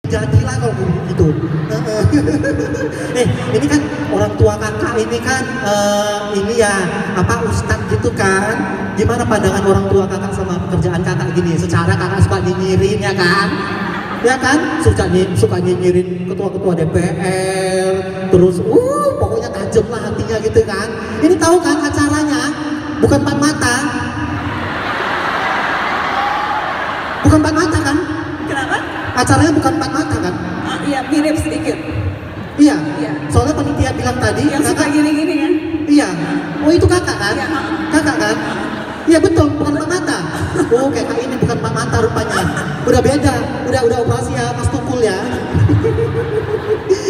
jadilah kalau gitu. Ini kan orang tua kakak ini kan ini ya apa ustadz gitu kan. Gimana pandangan orang tua kakak sama pekerjaan kakak gini? Secara kakak suka nyinyirin ya kan? Ya kan? Suka nyinyirin ketua-ketua DPR, terus pokoknya tajam lah hatinya gitu kan. Ini tahu kan acaranya bukan empat mata. Bukan empat mata kan? Kenapa? Acaranya bukan empat mata kan? Iya, mirip sedikit. Iya. Soalnya panitia bilang tadi yang kakak, suka gini-gini kan? Iya. Oh itu kakak kan? Iya. Kakak kan? Iya betul, bukan empat mata. Oh kayak ini bukan empat mata rupanya. Udah beda, udah operasi ya, Mas Tukul ya.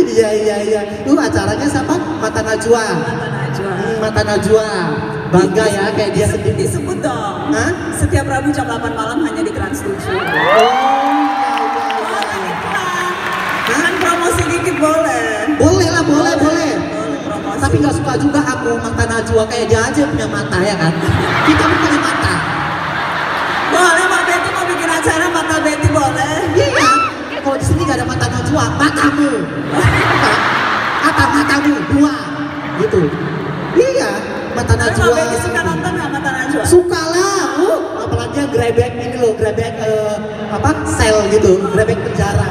Iya. Acaranya siapa? Mata Najwa. Mata Najwa. Bangga ya kayak dia sendiri. Disebut dong. Hah? Setiap Rabu jam 8 malam hanya di Trans 7. Kan promosi dikit boleh. Boleh lah, boleh. Promosi. Tapi nggak suka juga aku Mata Najwa kayak dia aja punya mata ya kan. Kita punya mata. Boleh Mbak Betty mau bikin acara Mata Betty boleh. Iya. Kalau di sini nggak ada Mata Najwa, matamu. Apa matamu? Dua. Gitu. Iya. Mata Najwa. Mbak Betty suka nonton nggak Mata Najwa? Suka lah. Apalagi yang grebek ini loh, grebek apa sel gitu, grebek penjara.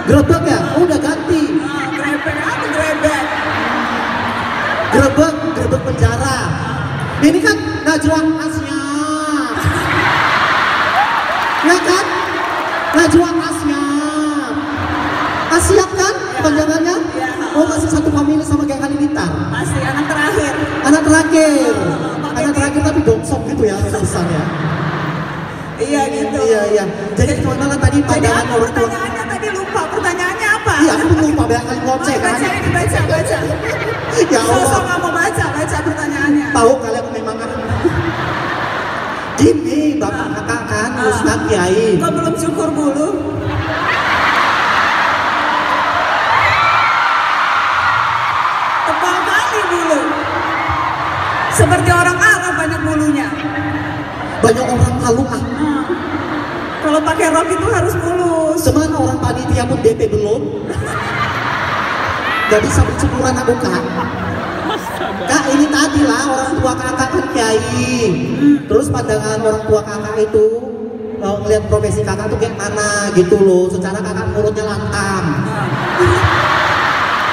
Grebek ya? Oh udah ganti. Grebek apa grebek? Grebek penjara. Ini kan Najwa Asya. Ya kan? Najwa Asya. Asiap kan panjangannya? Ya. Oh masih satu famili sama Geng Halilintar. Masih anak terakhir. Anak terakhir tapi dongsok gitu ya besarnya. Iya gitu. Iya. Jadi gimana lah tadi pandangan orang tua? Pertanyaannya tadi lupa. Pertanyaannya apa? Iya aku lupa banyak kali ngoceh kan. Baca. Ya Allah. Sosok nggak mau baca pertanyaannya. Tahu kalian memang gini bapak kakak kan Ustadz Kiai. Kok belum syukur bulu? Tebal kali bulu. Seperti orang Arab banyak bulunya. Banyak orang malu ah. Kalau pakai rok itu harus mulus. Semana orang panitia pun DP belum. Gak bisa bersyukuran aku kak. Kak ini tadi lah orang tua kakak kan kiai. Terus pandangan orang tua kakak itu ngeliat profesi kakak tuh kayak mana gitu loh. Secara kakak mulutnya lantang.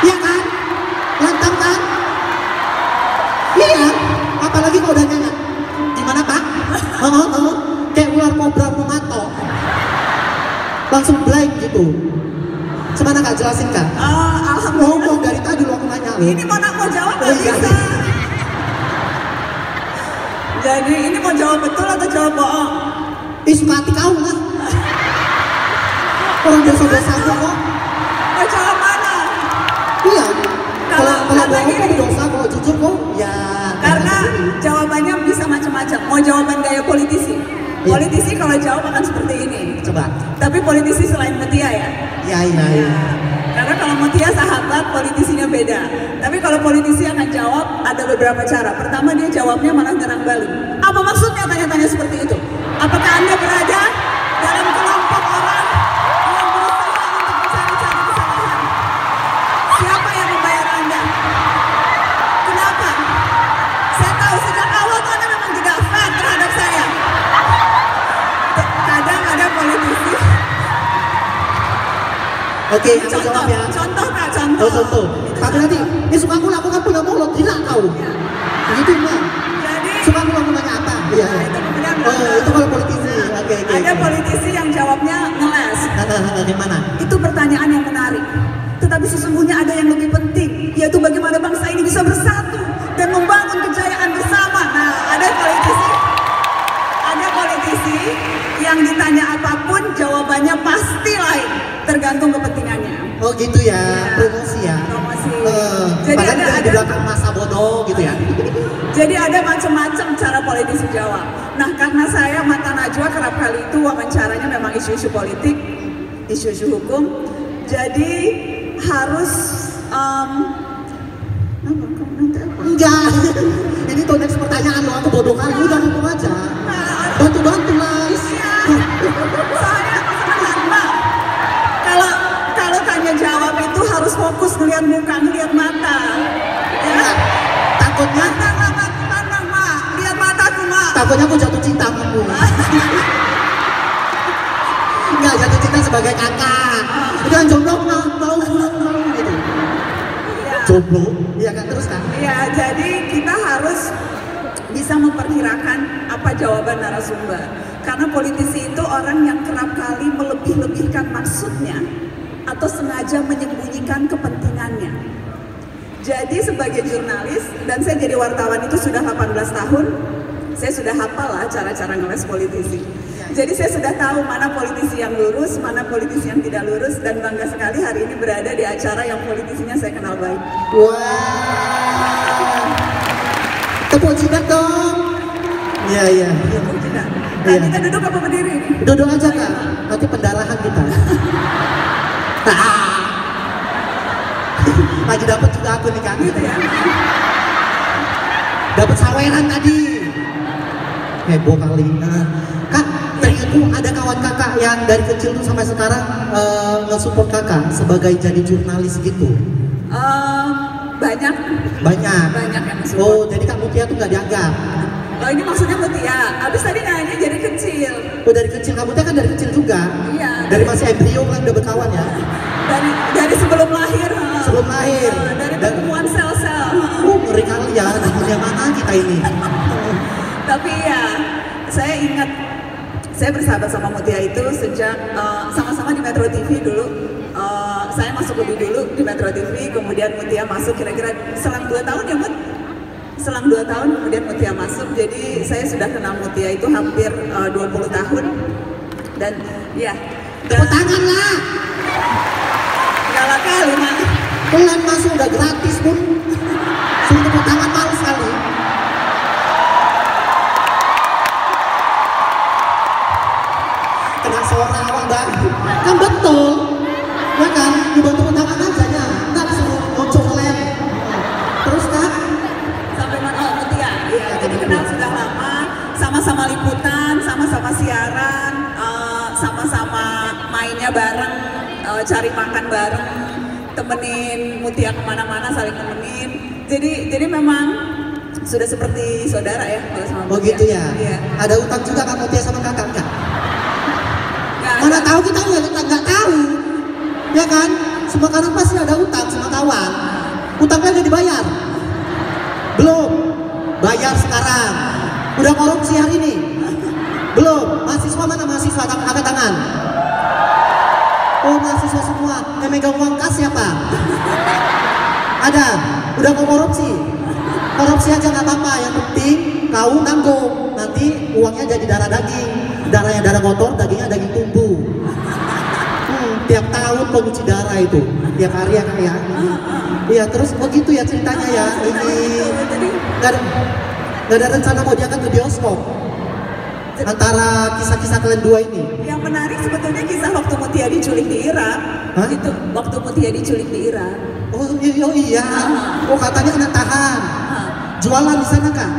Iya kan? Lantang kan? Iya. Apalagi kalau udah nanya. Gimana pak? Kayak ular kobra mau ngatok. Langsung blank gitu. Semana kak jelasin kak? Alhamdulillah. Ngomong dari tadi lo aku nanya lo. Ini mau jawab nggak iya. bisa. Jadi ini mau jawab betul atau jawab bohong? Suka hati kau lah. Orang biasa-biasa aja kok. Mau jawab mana? Iya. Kalau bohong gini, kok dosa, kalau jujur kok ya. Karena jawabannya bisa macam-macam. Mau jawaban gaya politisi. Politisi kalau jawab akan seperti ini. Coba. Tapi politisi selain Mutia ya. Iya. Karena kalau Mutia sahabat, politisinya beda. Tapi kalau politisi akan jawab ada beberapa cara. Pertama dia jawabnya malah nyerang balik. Apa maksudnya tanya-tanya seperti itu? Apakah Anda berada dalam kelompok orang yang berusaha untuk mencari-cari kesalahan? Siapa yang membayar Anda? Kenapa? Saya tahu sejak awal tuh Anda memang tidak fair terhadap saya. Kadang ada politisi. Oke, aku jawab ya. Contoh kak, contoh. Contoh. Tapi nanti, ini suka aku lakukan punya mulut, gila kau. Begitu mah. Jadi, suka aku nanya apa? Iya. Itu kalau politisi. Oke. Ada politisi yang jawabnya ngeles. Gimana? Itu pertanyaan yang menarik. Tetapi sesungguhnya ada yang lebih penting, yaitu bagaimana bangsa ini bisa bersatu dan membangun kejayaan bersama. Nah, ada politisi yang ditanya apapun jawabannya pasti lain, tergantung kepentingannya. Oh gitu ya, promosi ya. Promosi. Jadi ada di belakang masa bodoh gitu ya. Jadi ada macam-macam cara politisi jawab. Nah, karena saya Mata Najwa kerap kali itu wawancaranya memang isu-isu politik, isu-isu hukum. Jadi harus enggak. Ini tuh next pertanyaan lo, aku bodoh kali, udah ngomong aja. Bantu lah. Soalnya sederhana. fokus ngeliat muka, ngeliat mata. Ya. Takutnya, Pandang, Mak. Lihat mataku, Mak. takutnya aku jatuh cinta sama kamu. Enggak jatuh cinta sebagai kakak. Udah jomblo mau gitu. Iya. Jomblo, iya kan terus kan? Iya, jadi kita harus bisa memperkirakan apa jawaban narasumber. Karena politisi itu orang yang kerap kali melebih-lebihkan maksudnya atau sengaja menyembunyikan kepentingannya. Jadi sebagai jurnalis, dan saya jadi wartawan itu sudah 18 tahun, saya sudah hafal lah cara-cara ngeles politisi. Jadi saya sudah tahu mana politisi yang lurus, mana politisi yang tidak lurus, dan bangga sekali hari ini berada di acara yang politisinya saya kenal baik. Wah, tepuk jidat dong. Iya iya. Tepuk jidat. Nah, Iya. kita duduk apa berdiri nih? Duduk aja kak, nanti pendarahan kita. Lagi dapat juga aku nih kak. Gitu ya. Dapat saweran tadi. Heboh kali. Nah, kak, teringatku ada kawan kakak yang dari kecil tuh sampai sekarang nge-support kakak sebagai jadi jurnalis gitu. Banyak yang support. Oh, jadi kak Mutia tuh nggak dianggap. Oh, ini maksudnya Mutia. Abis tadi nanya jadi kecil. Oh, dari kecil, kak Mutia kan dari kecil juga. Iya. Dari masih embrio kan udah berkawan ya. Dari sebelum lahir. Sebelum lahir. Dari pertemuan sel-sel. Ngeri kali ya, dunia mana kita ini. Tapi ya, saya ingat saya bersahabat sama Mutia itu sejak sama-sama di Metro TV dulu. Saya masuk lebih dulu di Metro TV, kemudian Mutia masuk kira-kira selang 2 tahun ya, Mut? Selang 2 tahun kemudian Mutia masuk, jadi saya sudah kenal Mutia itu hampir 20 tahun. Dan ya, Tepuk tangan lah. galak kali, Mak. Pelan masuk udah gratis pun. Suruh tepuk tangan males kali. Kena suara awak dah. Kan betul. Ya kan? Dibantu tepuk tangan aja ya. Nggak disuruh ngocok lem. Terus kan? Sampai mana? Oh, Mutia. Iya, jadi kenal sudah lama, sama-sama liputan, sama-sama siaran, sama-sama mainnya bareng, cari makan bareng, temenin Mutia kemana-mana, saling temenin. Jadi memang sudah seperti saudara ya kalau sama Oh Mutia. gitu ya? Iya. Ada utang juga Kak Mutia sama kakak nggak? Nggak Mana ada. tahu kita nggak tahu. Ya kan? Semua orang pasti ada utang sama kawan. Utangnya udah dibayar? Belum. Bayar sekarang. Udah korupsi hari ini? Belum. Mahasiswa mana mahasiswa? Angkat tangan. Oh mahasiswa semua. Yang megang uang kas siapa? Ada. Udah mau korupsi? Korupsi aja nggak apa-apa. Yang penting kau nanggung. Nanti uangnya jadi darah daging. Darahnya darah kotor, dagingnya daging tumbuh. Tiap tahun penguci darah itu. Tiap hari ya kak ya. Iya terus begitu ya ceritanya ya. Ini nggak ada rencana mau diangkat ke bioskop. Antara kisah-kisah kalian dua ini. Yang menarik sebetulnya kisah waktu Mutia diculik di Irak. Hah? Itu waktu Mutia diculik di Irak. Oh iya. Oh katanya kena tahan. Jualan di sana kak?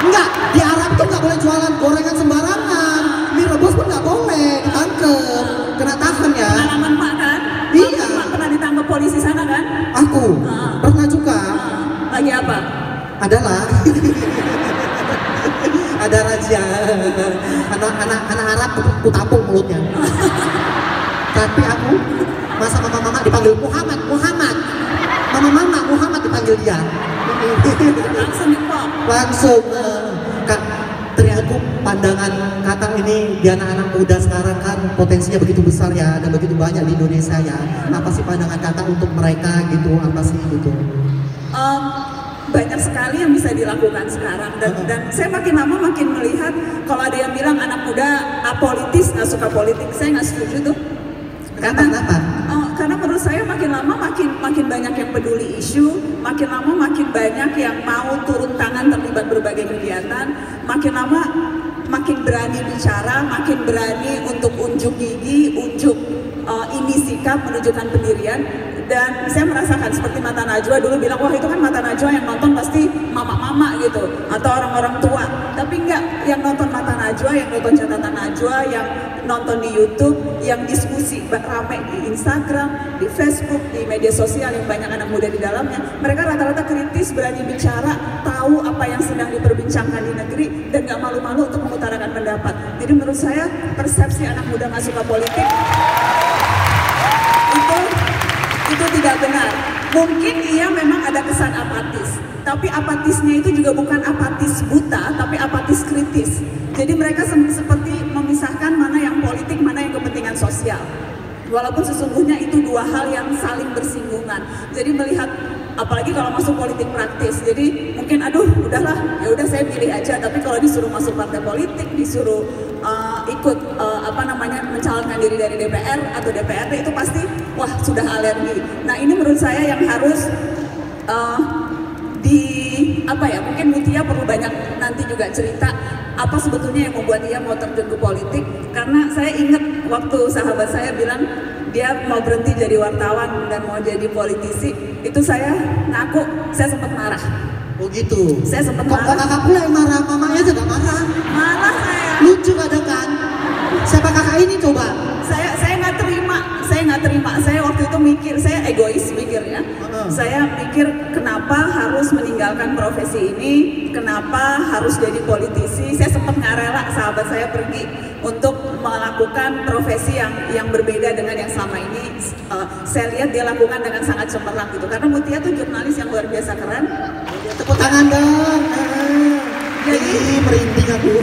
Enggak, di Arab tuh nggak boleh jualan gorengan sembarangan. Mie rebus pun nggak boleh, ditangkep, kena tahan ya. Pengalaman Mak kan? Iya. Mak pernah ditangkap polisi sana kan? Aku pernah juga. Lagi apa? Adalah ada razia anak Arab ku tampung mulutnya. Tapi aku masa mama dipanggil Muhammad, mama Muhammad dipanggil dia. Langsung dipok. Langsung kak ternyata pandangan kakak ini di anak-anak muda sekarang kan potensinya begitu besar ya, ada begitu banyak di Indonesia ya. Apa sih pandangan kakak untuk mereka gitu, apa sih gitu? Banyak sekali yang bisa dilakukan sekarang dan saya makin lama makin melihat kalau ada yang bilang anak muda apolitis, nggak suka politik, saya nggak setuju tuh. Kenapa? Karena menurut saya makin lama makin banyak yang peduli isu, makin lama makin banyak yang mau turun tangan terlibat berbagai kegiatan, makin lama makin berani bicara, makin berani untuk unjuk gigi, unjuk ini sikap, menunjukkan pendirian. Dan saya merasakan seperti Mata Najwa dulu bilang, wah itu kan Mata Najwa yang nonton pasti mama-mama gitu, atau orang-orang tua. Tapi enggak, yang nonton Mata Najwa, yang nonton Catatan Najwa, yang nonton di YouTube, yang diskusi rame di Instagram, di Facebook, di media sosial yang banyak anak muda di dalamnya, mereka rata-rata kritis, berani bicara, tahu apa yang sedang diperbincangkan di negeri, dan gak malu-malu untuk mengutarakan pendapat. Jadi menurut saya persepsi anak muda nggak suka politik itu tidak benar. Mungkin ia memang ada kesan apatis, tapi apatisnya itu juga bukan apatis buta, tapi apatis kritis. Jadi mereka seperti memisahkan mana yang politik, mana yang kepentingan sosial. Walaupun sesungguhnya itu dua hal yang saling bersinggungan. Jadi melihat, apalagi kalau masuk politik praktis, jadi mungkin aduh udahlah, ya udah saya pilih aja. Tapi kalau disuruh masuk partai politik, disuruh ikut mencalonkan diri dari DPR atau DPRD, itu pasti wah sudah alergi. Nah ini menurut saya yang harus mungkin Mutia perlu banyak nanti juga cerita apa sebetulnya yang membuat dia mau terjun ke politik. Karena saya ingat waktu sahabat saya bilang dia mau berhenti jadi wartawan dan mau jadi politisi, itu saya ngaku saya sempat marah. Oh gitu. Saya sempat marah. Kok kakak pula yang marah, mamanya juga marah. Marah saya. Lucu kadang kan. Siapa kakak ini coba? Saya nggak terima. Saya waktu itu mikir, saya egois mikirnya. Saya mikir kenapa harus meninggalkan profesi ini, kenapa harus jadi politisi. Saya sempat nggak rela sahabat saya pergi untuk melakukan profesi yang berbeda dengan yang selama ini saya lihat dia lakukan dengan sangat cemerlang gitu. Karena Mutia tuh jurnalis yang luar biasa keren. Tepuk tangan dong. Jadi merinding aku.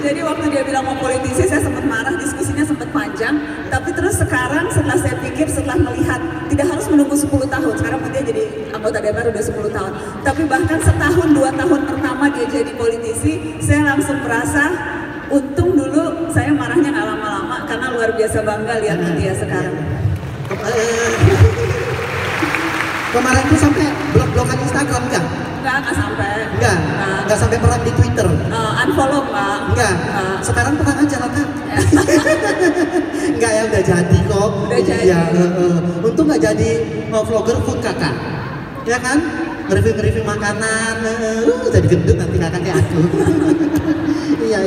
Jadi waktu dia bilang mau politisi, saya sempat marah, diskusinya sempat panjang. Tapi terus sekarang setelah saya pikir, setelah melihat tidak harus menunggu 10 tahun. Sekarang dia jadi anggota DPR udah 10 tahun. Tapi bahkan setahun 2 tahun pertama dia jadi politisi, saya langsung merasa untung dulu saya marahnya nggak lama-lama karena luar biasa bangga lihat dia sekarang. Kemarin tuh sampai blok-blokan Instagram kan? Enggak sampai. Enggak sampai perang di Twitter. Unfollow Mbak. Enggak. Sekarang perang aja lah kan. Enggak ya, udah jadi kok. Udah jadi. Iya, untung nggak jadi vlogger food kakak. Ya kan? Nge-review makanan. Jadi gendut nanti kakak kayak aku. Iya.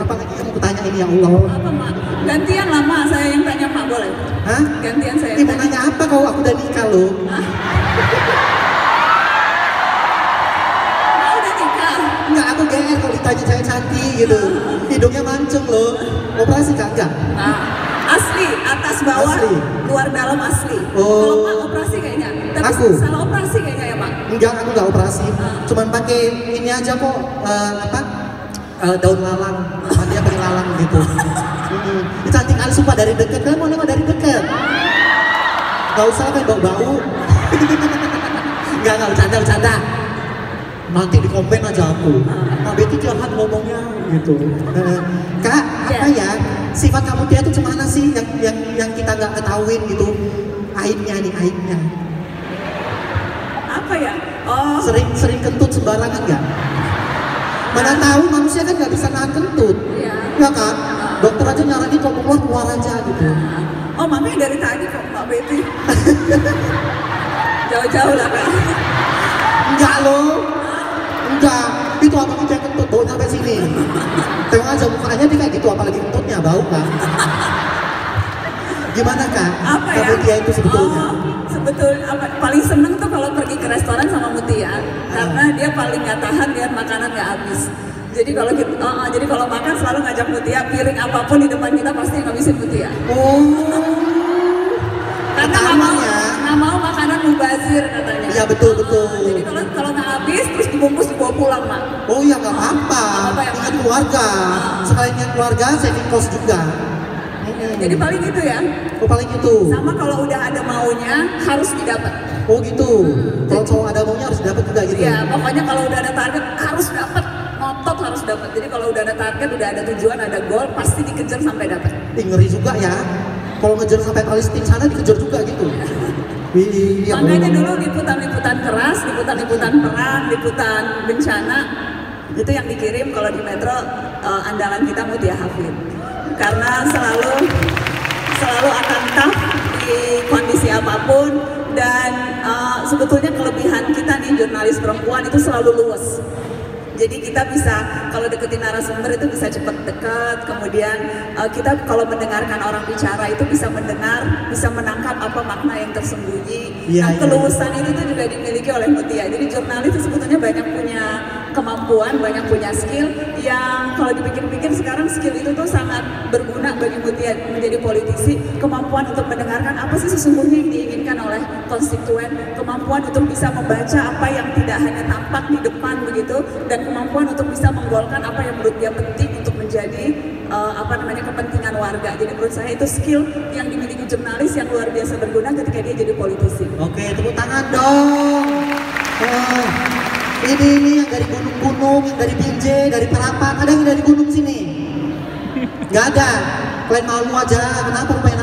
Apalagi yang aku tanya ini ya Allah. Apa Mak? Gantian lah Mak, saya yang tanya Mak boleh? Hah? Gantian saya. Mau nanya apa kalau aku udah nikah loh? Enggak, aku GR kalau ditanya saya cantik gitu. Hidungnya mancung loh. Operasi kagak? Asli, atas bawah, asli. Luar dalam asli. Oh. Kalau Mak operasi kayaknya. Tapi aku? Salah operasi kayaknya ya Mak? Enggak, aku nggak operasi. Cuman pakai ini aja kok, daun lalang. Dia pakai lalang gitu. Cantik kali sumpah dari deket. Kalian mau nengok dari deket? Gak usah kayak bau-bau. Enggak, bercanda. Nanti di komen aja aku. Mbak Betty jahat ngomongnya gitu. Kak, apa ya sifat kamu dia tuh cemana sih yang kita nggak ketahuin gitu? Aibnya. Apa ya? Oh. Sering kentut sembarangan nggak? Mana tahu manusia kan nggak bisa nahan kentut. Iya. Ya kan? Dokter aja nyaranin kalau keluar aja gitu. Oh, makanya dari tadi kok Mbak Betty. Jauh-jauh lah Kak. Enggak loh. Enggak, itu abang aja kentut, bau sampai sini. Tengok aja mukanya dia kayak gitu, apalagi kentutnya bau kan. Gimana Kak? Apa ya? Mutia itu sebetulnya? Paling seneng tuh kalau pergi ke restoran sama Mutia, karena dia paling nggak tahan lihat makanan nggak habis. Jadi kalau makan selalu ngajak Mutia, piring apapun di depan kita pasti ngabisin Mutia. Oh. Karena nggak mau makanan mubazir katanya. Iya betul. Jadi kalau nggak habis terus dibungkus dibawa pulang Mak. Oh ya nggak apa-apa. Ingat keluarga. Sekalian ingat keluarga, saving cost juga. Jadi paling itu ya. Oh paling itu. Sama kalau udah ada maunya harus didapat. Oh gitu. Kalau cowok ada maunya harus dapat juga gitu. Iya, pokoknya kalau udah ada target harus dapat. Ngotot harus dapat. Jadi kalau udah ada target, udah ada tujuan, ada goal, pasti dikejar sampai dapat. Ngeri juga ya. Kalau ngejar sampai Palestina sana dikejar juga gitu. Iya, makanya dulu liputan-liputan keras, liputan-liputan perang, liputan bencana itu yang dikirim kalau di Metro andalan kita Mutia Hafid. Karena selalu akan tough di kondisi apapun dan sebetulnya kelebihan kita nih jurnalis perempuan itu selalu luwes. Jadi kita bisa kalau deketin narasumber itu bisa cepat dekat, kemudian kita kalau mendengarkan orang bicara itu bisa mendengar, bisa menangkap apa makna yang tersembunyi. Iya, Nah, iya. kelulusan itu tuh juga dimiliki oleh Mutia. Jadi jurnalis itu sebetulnya banyak punya kemampuan, banyak punya skill yang kalau dipikir-pikir sekarang skill itu tuh sangat berguna bagi Mutia menjadi politisi. Kemampuan untuk mendengarkan apa sih sesungguhnya yang diinginkan oleh konstituen, kemampuan untuk bisa membaca apa yang tidak hanya tampak di depan begitu, dan kemampuan untuk bisa menggolkan apa yang menurut dia penting untuk menjadi kepentingan warga. Jadi menurut saya itu skill yang dimiliki jurnalis yang luar biasa berguna ketika dia jadi politisi. Oke, tepuk tangan dong. Ini yang dari gunung-gunung, yang dari Binjai, dari Parapat, ada yang dari gunung sini? Gak ada. Kalian malu aja, kenapa main